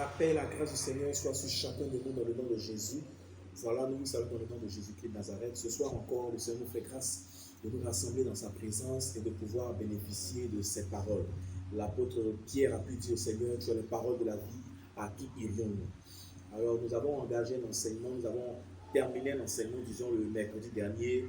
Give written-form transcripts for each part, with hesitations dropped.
La paix et la grâce du Seigneur soient sur chacun de nous dans le nom de Jésus. Voilà, nous vous saluons dans le nom de Jésus-Christ de Nazareth. Ce soir encore, le Seigneur nous fait grâce de nous rassembler dans sa présence et de pouvoir bénéficier de ses paroles. L'apôtre Pierre a pu dire au Seigneur, tu as les paroles de la vie, à qui irions-nous? Alors nous avons engagé un enseignement, nous avons terminé un enseignement, disons le mercredi dernier,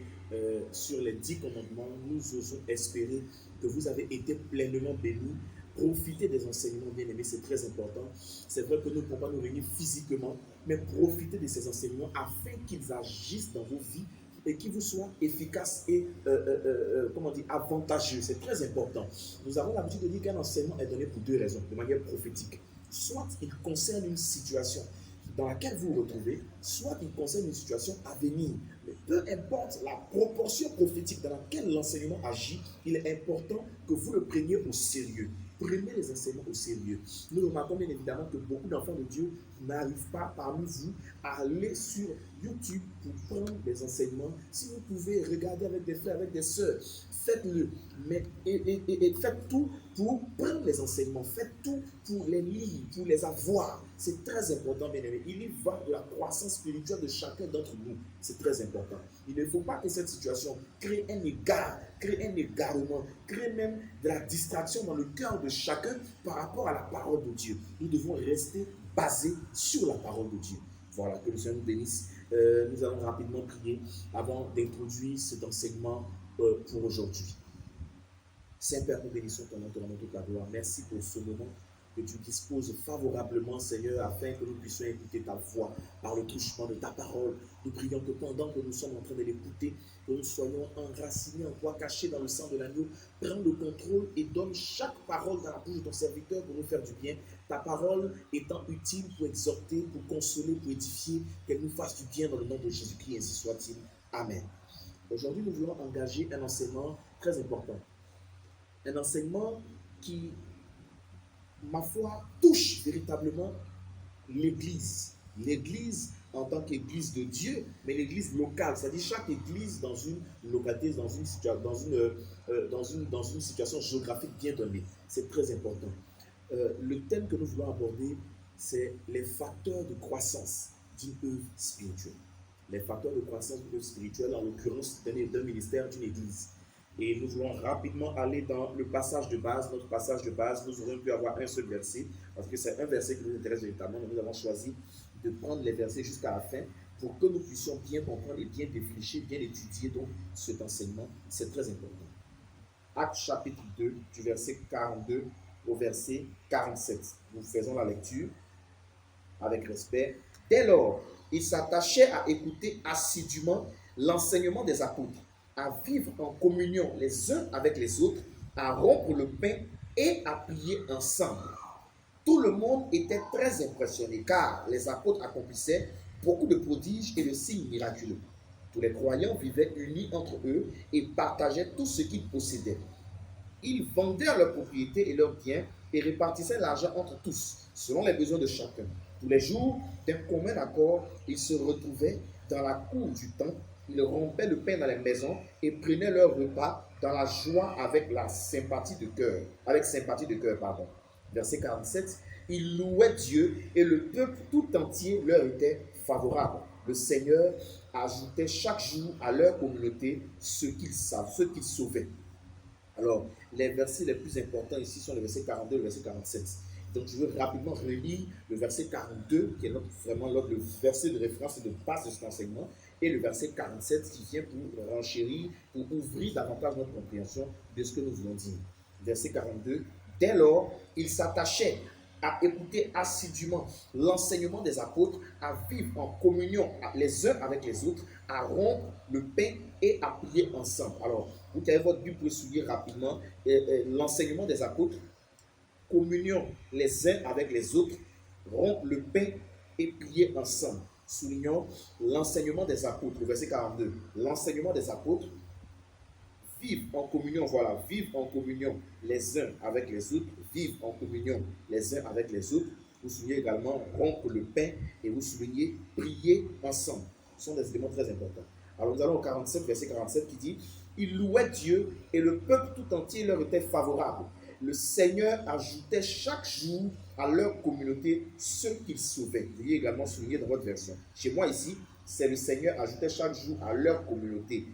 sur les 10 commandements. Nous osons espérer que vous avez été pleinement bénis. Profitez des enseignements, bien-aimés, c'est très important. C'est vrai que nous ne pouvons pas nous réunir physiquement, mais profitez de ces enseignements afin qu'ils agissent dans vos vies et qu'ils vous soient efficaces et avantageux. C'est très important. Nous avons l'habitude de dire qu'un enseignement est donné pour 2 raisons, de manière prophétique. Soit il concerne une situation dans laquelle vous vous retrouvez, soit il concerne une situation à venir. Mais peu importe la proportion prophétique dans laquelle l'enseignement agit, il est important que vous le preniez au sérieux. Prenez les enseignements au sérieux. Nous remarquons bien évidemment que beaucoup d'enfants de Dieu n'arrivent pas parmi vous à aller sur YouTube pour prendre des enseignements. Si vous pouvez regarder avec des frères, avec des sœurs, faites-le. Mais faites tout pour prendre les enseignements. Faites tout pour les lire, pour les avoir. C'est très important, bien aimé. Il y va de la croissance spirituelle de chacun d'entre nous. C'est très important. Il ne faut pas que cette situation crée un égard, crée un égarement, crée même de la distraction dans le cœur de chacun par rapport à la parole de Dieu. Nous devons rester basés sur la parole de Dieu. Voilà, que le Seigneur nous bénisse. Nous allons rapidement prier avant d'introduire cet enseignement pour aujourd'hui. Saint-Père, nous bénissons ton nom, te rendons toute la gloire. Merci pour ce moment que tu disposes favorablement, Seigneur, afin que nous puissions écouter ta voix par le touchement de ta parole. Nous prions que pendant que nous sommes en train de l'écouter, que nous soyons enracinés en toi, cachés dans le sang de l'agneau. Prends le contrôle et donne chaque parole dans la bouche de ton serviteur pour nous faire du bien. Ta parole étant utile pour exhorter, pour consoler, pour édifier, qu'elle nous fasse du bien dans le nom de Jésus-Christ, ainsi soit-il. Amen. Aujourd'hui, nous voulons engager un enseignement très important. Un enseignement qui, ma foi, touche véritablement l'Église. L'Église en tant qu'Église de Dieu, mais l'Église locale, c'est-à-dire chaque Église dans une localité, dans une situation géographique bien donnée. C'est très important. Le thème que nous voulons aborder, c'est les facteurs de croissance d'une œuvre spirituelle. Les facteurs de croissance d'une œuvre spirituelle, en l'occurrence d'un ministère, d'une Église. Et nous voulons rapidement aller dans le passage de base. Notre passage de base, nous aurions pu avoir un seul verset, parce que c'est un verset qui nous intéresse véritablement. Nous avons choisi de prendre les versets jusqu'à la fin pour que nous puissions bien comprendre et bien défricher, bien étudier donc cet enseignement. C'est très important. Actes chapitre 2, du verset 42 au verset 47. Nous faisons la lecture avec respect. Dès lors, ils s'attachaient à écouter assidûment l'enseignement des apôtres, à vivre en communion les uns avec les autres, à rompre le pain et à prier ensemble. Tout le monde était très impressionné car les apôtres accomplissaient beaucoup de prodiges et de signes miraculeux. Tous les croyants vivaient unis entre eux et partageaient tout ce qu'ils possédaient. Ils vendaient leurs propriétés et leurs biens et répartissaient l'argent entre tous, selon les besoins de chacun. Tous les jours, d'un commun accord, ils se retrouvaient dans la cour du temple. Ils rompaient le pain dans les maisons et prenaient leur repas dans la joie avec sympathie de cœur. Verset 47, ils louaient Dieu et le peuple tout entier leur était favorable. Le Seigneur ajoutait chaque jour à leur communauté ceux qu'ils sauvaient. Alors, les versets les plus importants ici sont le verset 42 et le verset 47. Donc, je veux rapidement relire le verset 42, qui est vraiment le verset de référence et de base de cet enseignement, et le verset 47 qui vient pour renchérir, pour ouvrir davantage notre compréhension de ce que nous voulons dire. Verset 42, dès lors, ils s'attachaient à écouter assidûment l'enseignement des apôtres, à vivre en communion les uns avec les autres, à rompre le pain et à prier ensemble. Alors, vous avez votre Bible pour souligner rapidement l'enseignement des apôtres, communion les uns avec les autres, rompre le pain et prier ensemble. Soulignons l'enseignement des apôtres, le verset 42. L'enseignement des apôtres, vivre en communion, vivre en communion les uns avec les autres, vivre en communion les uns avec les autres. Vous soulignez également rompre le pain et vous soulignez prier ensemble. Ce sont des éléments très importants. Alors nous allons au 47, verset 47 qui dit « Ils louaient Dieu et le peuple tout entier leur était favorable. le Seigneur ajoutait chaque jour à leur communauté ceux qu'il sauvait. Veuillez également souligner dans votre version. Chez moi ici, c'est le Seigneur ajoutait chaque jour à leur communauté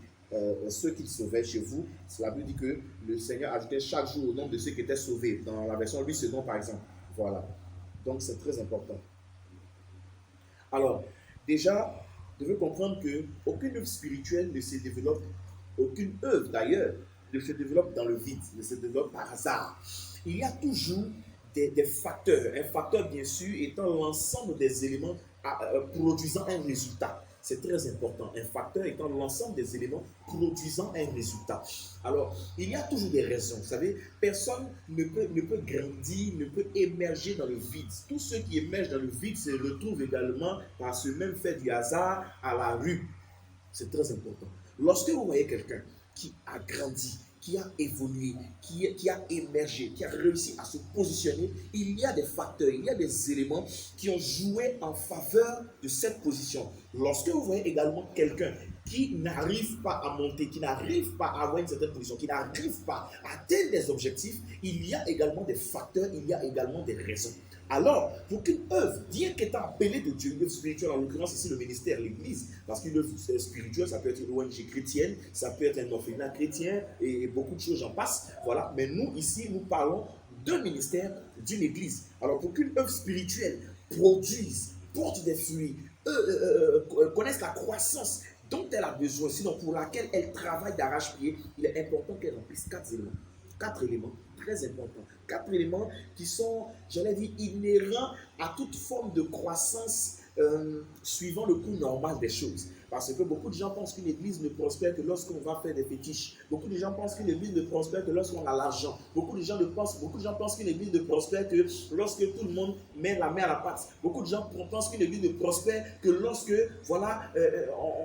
ceux qu'il sauvait. Chez vous, cela veut dire que le Seigneur ajoutait chaque jour au nombre de ceux qui étaient sauvés. Dans la version 8 secondes par exemple. Voilà. Donc c'est très important. Alors, déjà, vous devez comprendre qu'aucune œuvre spirituelle ne se développe, aucune œuvre d'ailleurs, ne se développe dans le vide, ne se développe par hasard. Il y a toujours des facteurs. Un facteur, bien sûr, étant l'ensemble des éléments produisant un résultat. C'est très important. Un facteur étant l'ensemble des éléments produisant un résultat. Alors, il y a toujours des raisons. Vous savez, personne ne peut grandir, ne peut émerger dans le vide. Tous ceux qui émergent dans le vide se retrouvent également par ce même fait du hasard à la rue. C'est très important. Lorsque vous voyez quelqu'un qui a grandi, qui a évolué, qui a émergé, qui a réussi à se positionner, il y a des facteurs, il y a des éléments qui ont joué en faveur de cette position. Lorsque vous voyez également quelqu'un qui n'arrive pas à monter, qui n'arrive pas à avoir une certaine position, qui n'arrive pas à atteindre des objectifs, il y a également des facteurs, il y a également des raisons. Alors, pour qu'une œuvre, bien qu'étant appelée de Dieu, une œuvre spirituelle, en l'occurrence ici le ministère, l'Église, parce qu'une œuvre spirituelle, ça peut être une ONG chrétienne, ça peut être un orphelinat chrétien, et beaucoup de choses j'en passe, voilà. Mais nous, ici, nous parlons d'un ministère, d'une Église. Alors, pour qu'une œuvre spirituelle produise, porte des fruits, connaisse la croissance dont elle a besoin, sinon pour laquelle elle travaille d'arrache-pied, il est important qu'elle remplisse 4 éléments. 4 éléments très importants. 4 éléments qui sont, j'allais dire, inhérents à toute forme de croissance suivant le cours normal des choses. Parce que beaucoup de gens pensent qu'une église ne prospère que lorsqu'on va faire des fétiches. Beaucoup de gens pensent qu'une église ne prospère que lorsqu'on a l'argent. Beaucoup de gens pensent qu'une église ne prospère que lorsque tout le monde met la main à la pâte. Beaucoup de gens pensent qu'une église ne prospère que lorsque, voilà,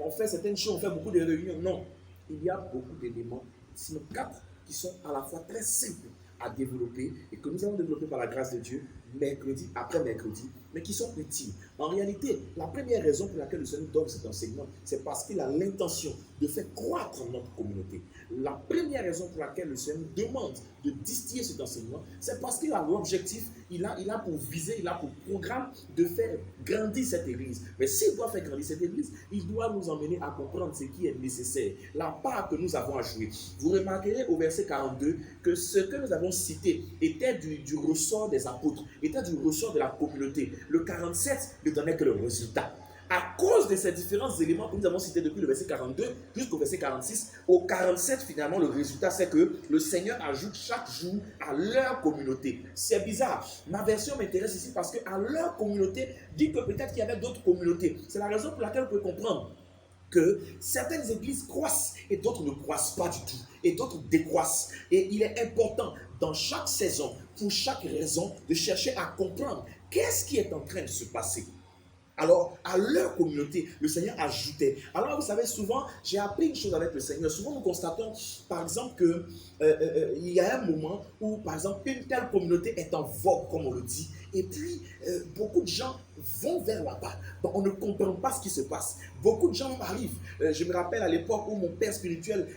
on fait certaines choses, on fait beaucoup de réunions. Non, il y a beaucoup d'éléments, sinon 4, qui sont à la fois très simples à développer et que nous allons développer par la grâce de Dieu mercredi après mercredi, mais qui sont utiles. En réalité, la première raison pour laquelle le Seigneur donne cet enseignement, c'est parce qu'il a l'intention de faire croître notre communauté. La première raison pour laquelle le Seigneur demande de distiller cet enseignement, c'est parce qu'il a l'objectif, il a pour viser, il a pour programme de faire grandir cette église. Mais s'il doit faire grandir cette église, il doit nous emmener à comprendre ce qui est nécessaire, la part que nous avons à jouer. Vous remarquerez au verset 42 que ce que nous avons cité était du ressort des apôtres, était du ressort de la communauté. Le 47 ne donnait que le résultat. À cause de ces différents éléments que nous avons cités depuis le verset 42 jusqu'au verset 46, au 47 finalement le résultat c'est que le Seigneur ajoute chaque jour à leur communauté. C'est bizarre, ma version m'intéresse ici parce qu'à leur communauté dit que peut-être qu'il y avait d'autres communautés. C'est la raison pour laquelle vous pouvez comprendre que certaines églises croissent et d'autres ne croissent pas du tout et d'autres décroissent. Et il est important dans chaque saison, pour chaque raison, de chercher à comprendre qu'est-ce qui est en train de se passer. Alors, à leur communauté, le Seigneur ajoutait. Alors, vous savez, souvent, j'ai appris une chose avec le Seigneur. Souvent, nous constatons, par exemple, qu'il y a un moment où, par exemple, une telle communauté est en vogue, comme on le dit. Et puis, beaucoup de gens vont vers là-bas. Donc, on ne comprend pas ce qui se passe. Beaucoup de gens arrivent. Je me rappelle à l'époque où mon père spirituel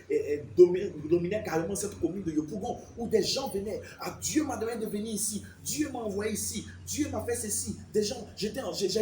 dominait carrément cette commune de Yopougon, où des gens venaient. Ah, Dieu m'a donné de venir ici. Dieu m'a envoyé ici. Dieu m'a fait ceci. Des gens, j'ai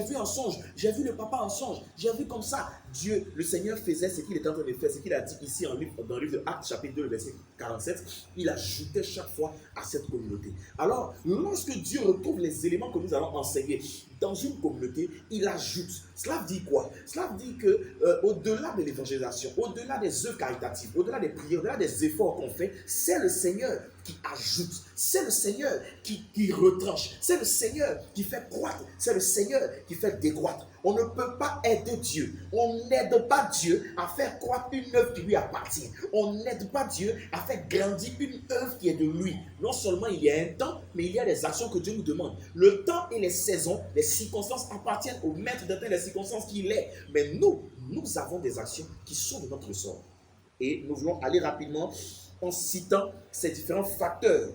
vu en songe. J'ai vu le papa en songe. J'ai vu comme ça. Dieu, le Seigneur faisait ce qu'il était en train de faire. Ce qu'il a dit ici dans le livre de Actes, chapitre 2, verset 47. Il ajoutait chaque fois à cette communauté. Alors, lorsque Dieu retrouve les éléments que nous allons enseigner dans une communauté, il ajoute. Cela dit quoi? Cela dit que au-delà de l'évangélisation, au-delà des œuvres caritatives, au-delà des prières, au-delà des efforts qu'on fait, c'est le Seigneur qui ajoute, c'est le Seigneur qui retranche, c'est le Seigneur qui fait croître, c'est le Seigneur qui fait décroître. On ne peut pas aider Dieu, on n'aide pas Dieu à faire croître une œuvre qui lui appartient, on n'aide pas Dieu à faire grandir une œuvre qui est de lui. Non seulement il y a un temps, mais il y a des actions que Dieu nous demande. Le temps et les saisons, les circonstances appartiennent au maître de telles circonstances qu'il est. Mais nous avons des actions qui sont de notre sort. Et nous voulons aller rapidement en citant ces différents facteurs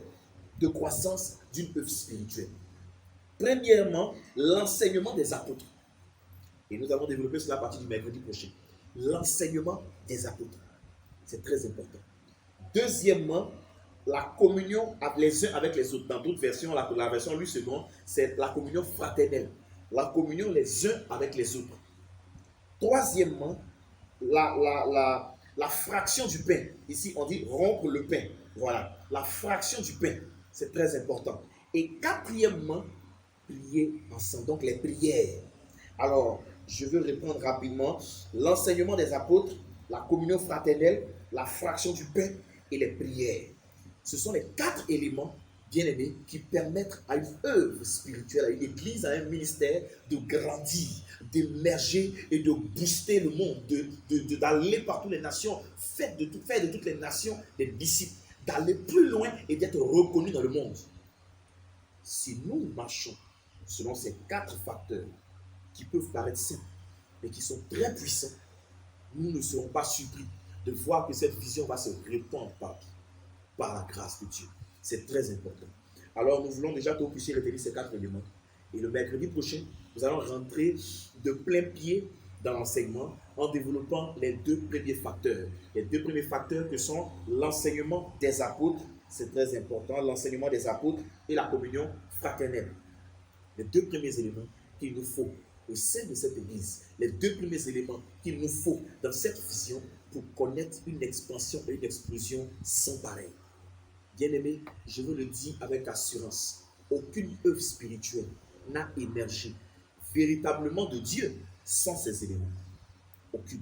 de croissance d'une œuvre spirituelle. Premièrement, l'enseignement des apôtres. Et nous allons développer cela à partir du mercredi prochain. L'enseignement des apôtres. C'est très important. Deuxièmement, la communion les uns avec les autres. Dans d'autres versions, la version Louis II, c'est la communion fraternelle. La communion les uns avec les autres. Troisièmement, la fraction du pain. Ici, on dit rompre le pain. Voilà, la fraction du pain, c'est très important. Et quatrièmement, prier ensemble. Donc, les prières. Alors, je veux répondre rapidement. L'enseignement des apôtres, la communion fraternelle, la fraction du pain et les prières. Ce sont les 4 éléments, bien aimés, qui permettent à une œuvre spirituelle, à une église, à un ministère de grandir, d'émerger et de booster le monde, d'aller par toutes les nations, faire de toutes les nations des disciples, d'aller plus loin et d'être reconnus dans le monde. Si nous marchons selon ces 4 facteurs qui peuvent paraître simples, mais qui sont très puissants, nous ne serons pas surpris de voir que cette vision va se répandre partout, par la grâce de Dieu. C'est très important. Alors, nous voulons déjà que vous puissiez retenir ces 4 éléments. Et le mercredi prochain, nous allons rentrer de plein pied dans l'enseignement en développant les 2 premiers facteurs. Les 2 premiers facteurs que sont l'enseignement des apôtres, c'est très important, l'enseignement des apôtres et la communion fraternelle. Les 2 premiers éléments qu'il nous faut au sein de cette église, les 2 premiers éléments qu'il nous faut dans cette vision pour connaître une expansion et une explosion sans pareil. Bien-aimé, je veux le dire avec assurance, aucune œuvre spirituelle n'a émergé véritablement de Dieu sans ces éléments. Aucune.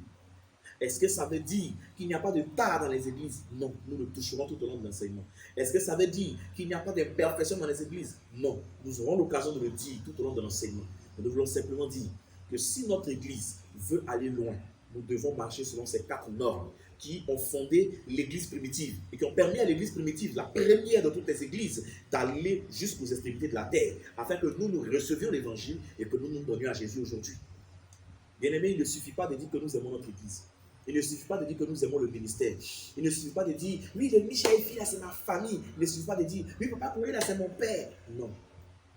Est-ce que ça veut dire qu'il n'y a pas de tard dans les églises? Non, nous le toucherons tout au long de l'enseignement. Est-ce que ça veut dire qu'il n'y a pas d'imperfection dans les églises? Non, nous aurons l'occasion de le dire tout au long de l'enseignement. Nous voulons simplement dire que si notre église veut aller loin, nous devons marcher selon ces 4 normes qui ont fondé l'église primitive et qui ont permis à l'église primitive, la première de toutes les églises, d'aller jusqu'aux extrémités de la terre, afin que nous recevions l'évangile et que nous nous donnions à Jésus aujourd'hui. Bien-aimés, il ne suffit pas de dire que nous aimons notre église. Il ne suffit pas de dire que nous aimons le ministère. Il ne suffit pas de dire, oui, le Michel et là, c'est ma famille. Il ne suffit pas de dire, oui, papa Kouré, là, c'est mon père. Non.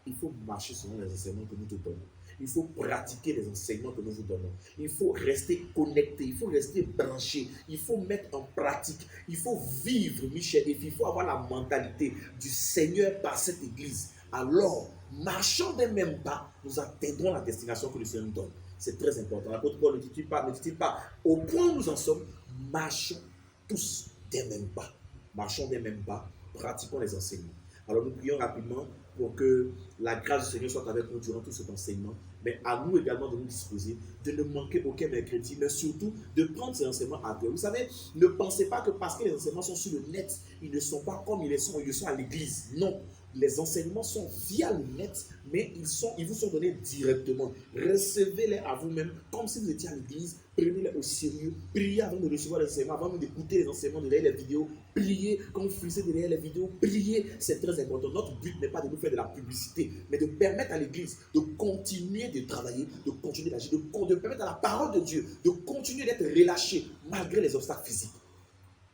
Il faut marcher selon les enseignements que nous te donnons. Il faut pratiquer les enseignements que nous vous donnons. Il faut rester connecté, il faut rester branché, il faut mettre en pratique, il faut vivre, Michel, et il faut avoir la mentalité du Seigneur par cette église. Alors, marchant des mêmes pas, nous atteindrons la destination que le Seigneur nous donne. C'est très important. L'apôtre Paul ne dit-il pas, au point où nous en sommes, marchons tous des mêmes pas. Marchons des mêmes pas, pratiquons les enseignements. Alors nous prions rapidement pour que la grâce du Seigneur soit avec nous durant tout cet enseignement, mais à nous également de nous disposer, de ne manquer aucun mercredi, mais surtout de prendre ces enseignements à cœur. Vous savez, ne pensez pas que parce que les enseignements sont sur le net, ils ne sont pas comme ils sont à l'église. Non, les enseignements sont via le net, mais ils vous sont donnés directement. Recevez-les à vous-même, comme si vous étiez à l'église. Prenez-les au sérieux. Priez avant de recevoir les enseignements, avant d'écouter les enseignements, de lire les vidéos. Priez quand vous finissez de lire les vidéos. Priez, c'est très important. Notre but n'est pas de nous faire de la publicité, mais de permettre à l'église de continuer de travailler, de continuer d'agir, de permettre à la parole de Dieu de continuer d'être relâchée malgré les obstacles physiques.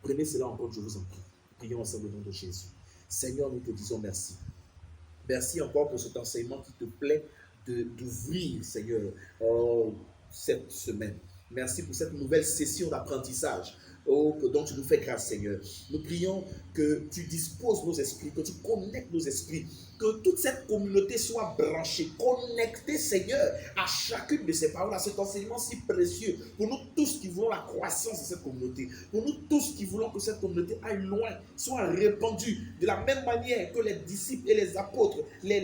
Prenez cela en compte, je vous en prie. Prions ensemble au nom de Jésus. Seigneur, nous te disons merci. Merci encore pour cet enseignement qui te plaît d'ouvrir, Seigneur, cette semaine. Merci pour cette nouvelle session d'apprentissage. Oh, dont tu nous fais grâce, Seigneur. Nous prions que tu disposes nos esprits, que tu connectes nos esprits, que toute cette communauté soit branchée, connectée, Seigneur, à chacune de ces paroles, à cet enseignement si précieux. Pour nous tous qui voulons la croissance de cette communauté, pour nous tous qui voulons que cette communauté aille loin, soit répandue de la même manière que les disciples et les apôtres, les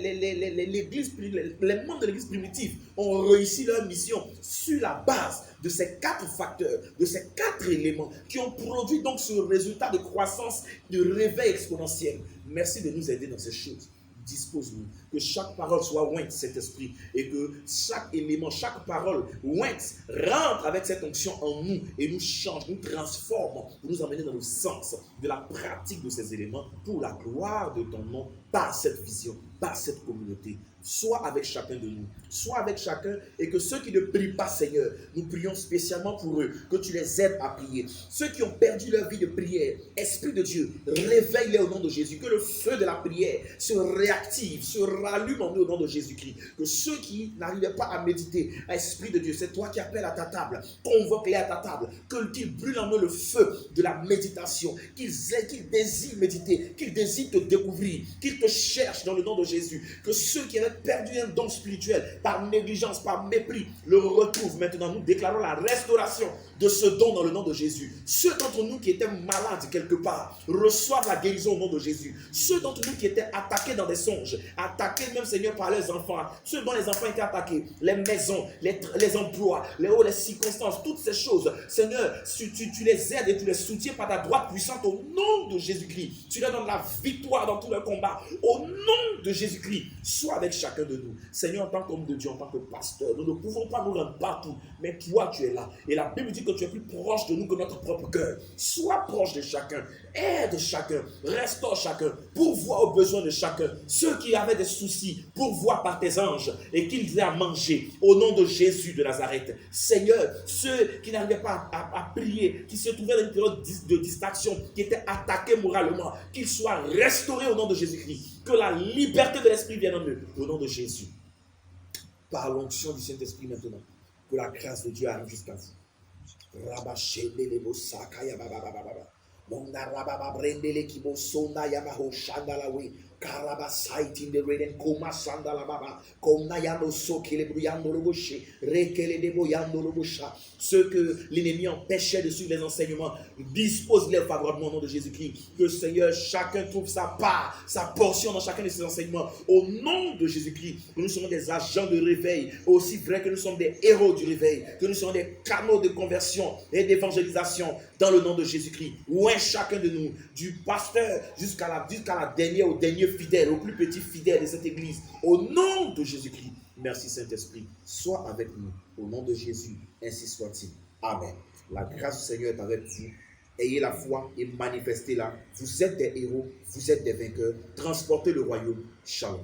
membres de l'église primitive ont réussi leur mission sur la base de ces 4 facteurs, de ces 4 éléments qui ont produit donc ce résultat de croissance, de réveil exponentiel. Merci de nous aider dans ces choses. Dispose-nous, que chaque parole soit ointe, cet esprit, et que chaque élément, chaque parole ointe rentre avec cette onction en nous et nous change, nous transforme pour nous amener dans le sens de la pratique de ces éléments pour la gloire de ton nom par cette vision. par cette communauté. Sois avec chacun de nous. Sois avec chacun et que ceux qui ne prient pas, Seigneur, nous prions spécialement pour eux, que tu les aides à prier. Ceux qui ont perdu leur vie de prière, Esprit de Dieu, réveille-les au nom de Jésus. Que le feu de la prière se réactive, se rallume en eux au nom de Jésus-Christ. Que ceux qui n'arrivaient pas à méditer, Esprit de Dieu, c'est toi qui appelles à ta table, convoque-les à ta table, qu'ils brûlent en eux le feu de la méditation, qu'ils désirent méditer, qu'ils désirent te découvrir, qu'ils te cherchent dans le nom de Jésus. Que ceux qui avaient perdu un don spirituel par négligence, par mépris, le retrouvent maintenant. Nous déclarons la restauration de ce don dans le nom de Jésus. Ceux d'entre nous qui étaient malades quelque part reçoivent la guérison au nom de Jésus. Ceux d'entre nous qui étaient attaqués dans des songes, attaqués même, Seigneur, par les enfants, ceux dont les enfants étaient attaqués, les maisons, les emplois, les circonstances, toutes ces choses, Seigneur, tu les aides et tu les soutiens par ta droite puissante au nom de Jésus-Christ. Tu leur donnes la victoire dans tous leurs combats au nom de Jésus-Christ. Sois avec chacun de nous. Seigneur, en tant qu'homme de Dieu, en tant que pasteur, nous ne pouvons pas nous rendre partout, mais toi, tu es là. Et la Bible dit que tu es plus proche de nous que notre propre cœur. Sois proche de chacun, aide chacun, restaure chacun, pourvois aux besoins de chacun. Ceux qui avaient des soucis, pourvois par tes anges et qu'ils aient à manger au nom de Jésus de Nazareth. Seigneur, ceux qui n'arrivaient pas à prier, qui se trouvaient dans une période de distraction, qui étaient attaqués moralement, qu'ils soient restaurés au nom de Jésus-Christ. Que la liberté de l'Esprit vienne en eux au nom de Jésus. Par l'onction du Saint-Esprit maintenant, que la grâce de Dieu arrive jusqu'à vous. Karabasaiti de Reden Koma Sandala Baba, Komnayano Sokele Bruyando Loboshe, Rekele de Boyando Lobosha. Ceux que l'ennemi empêchait de suivre les enseignements, dispose-les favorablement au nom de Jésus-Christ. Que Seigneur, chacun trouve sa part, sa portion dans chacun de ces enseignements. Au nom de Jésus-Christ, que nous serons des agents de réveil, aussi vrai que nous sommes des héros du réveil, que nous serons des canaux de conversion et d'évangélisation dans le nom de Jésus-Christ. Ouais, chacun de nous, du pasteur jusqu'à la dernière, au dernier fidèle, au plus petit fidèle de cette église, au nom de Jésus-Christ. Merci Saint-Esprit, sois avec nous, au nom de Jésus, ainsi soit-il. Amen. La grâce du Seigneur est avec vous. Ayez la foi et manifestez-la. Vous êtes des héros, vous êtes des vainqueurs. Transportez le royaume. Shalom.